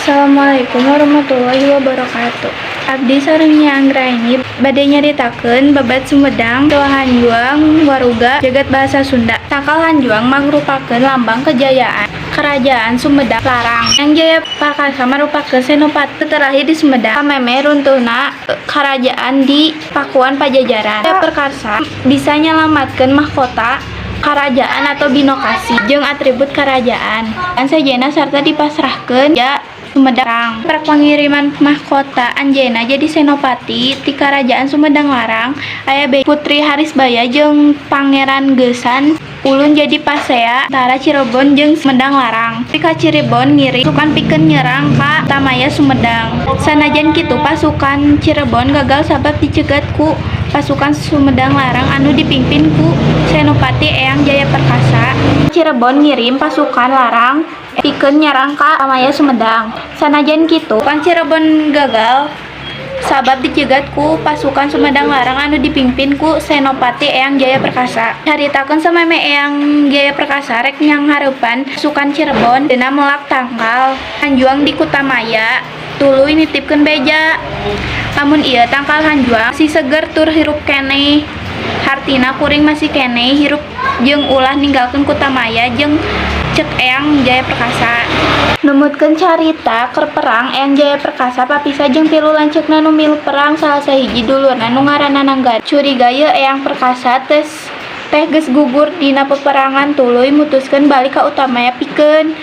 Assalamualaikum warahmatullahi wabarakatuh. Abdi sarengnya Anggraini bade nyaritakeun babad Sumedang Toa Hanjuang Waruga jagat bahasa Sunda. Tangkal Hanjuang mangrupakeun lambang kejayaan Kerajaan Sumedang Larang. Yang Jaya Prakasa merupakeun senopati terakhir di Sumedang. Kameme runtuhna kerajaan di Pakuan Pajajaran. Jaya Prakasa bisa nyelamatkeun mahkota kerajaan atau binokasi jeung atribut kerajaan dan sejenna sarta dipasrahkeun ya Sumedang. Prak pengiriman mahkota anjeunna jadi senopati ti kerajaan Sumedang Larang aya Putri Harisbaya jeung Pangeran Geusan ulun jadi pasea antara Cirebon jeung Sumedang Larang. Ka Cirebon ngirim pasukan pikeun nyerang ka Tamaya Sumedang. Sanajan kitu pasukan Cirebon gagal sabab dicegat ku pasukan Sumedang Larang anu dipimpin ku Senopati Eyang Jaya Perkasa. Cirebon ngirim pasukan Larang pikeun nyerang ka Tamaya Sumedang. Sanajan kitu pasukan Cirebon gagal sabab dicegat ku pasukan Sumedang Larang anu dipimpin ku Senopati Eyang Jaya Perkasa. Caritakeun sameme Eyang Jaya Perkasa rek nyanghareupan pasukan Cirebon dina melak tangkal Hanjuang di Kutamaya tuluy nitipkeun beja. Lamun ieu tangkal Hanjuang si seger tur hirup keneh. Hartina kuring masih keneh hirup jeung ulah ninggalkeun Kutamaya jeung cek Eyang Jaya Perkasa. Numutkeun carita keur perang Eyang Jaya Perkasa papisah jeung 3 lanceukna nu milu perang salah sahiji dulurna nu ngaranna Nanggada. Curiga ieu Eyang Perkasa teh geus gugur dina peperangan tuluy mutuskeun balik ka Utamaya pikeun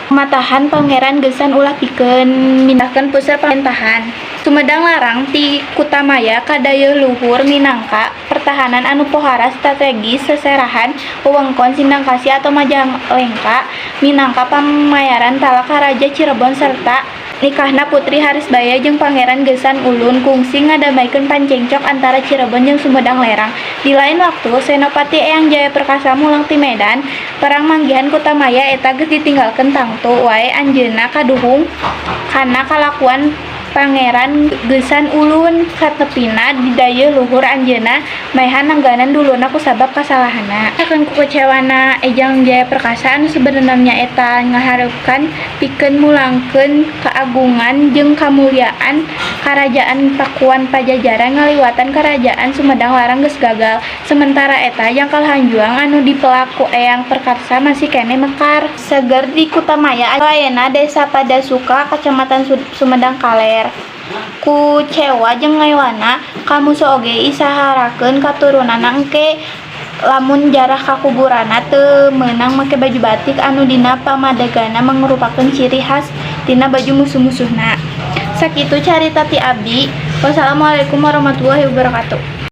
matahan Pangeran Geusan ulah pikeun mindahkeun puseur pamerintahan. Sumedang Larang ti Kutamaya kadayeuh luhur minangka pertahanan anu pohara strategis seserahan wewengkon Sindangkasi atau Majalengka minangka pamayaran talak ka Raja Cirebon serta nikahna Putri Harisbaya jeung Pangeran Geusan ulun kungsi ngadamaikeun pancengcok antara Cirebon jeung Sumedang Larang. Di lain waktu Senopati Eyang Jaya Perkasa mulang ti Medan perang manggihan Kutamaya eta geus ditinggalkeun tangtu wae anjeunna kaduhung kana kalakuan Pangeran Geusan ulun katepina didayeuh luhur anjeunna maehan nangganan dulurna kusabab kasalahanna. Sakeun ku kecewana Eyang Jaya Perkasa anu sebenarnya eta ngahareupan pikeun mulangkeun keagungan jeung kamulyaan Kerajaan Pakuan Pajajaran ngaliwatan Kerajaan Sumedang Larang geus gagal. Sementara eta Jangkal Hanjuang anu dipelaku Eyang Perkasa masih keneh mekar. Seger di Kutamaya ayeuna Desa Padasuka Kacamatan Sumedang Kaler. Ku cewa jeung ngawana kamu oge isaharakeun katurunanna engke lamun jarah kakuburanna teu meunang make baju batik anu dina pamadegana mangrupakeun ciri khas tina baju musuh-musuhna. Sakitu carita ti abdi. Wassalamualaikum warahmatullahi wabarakatuh.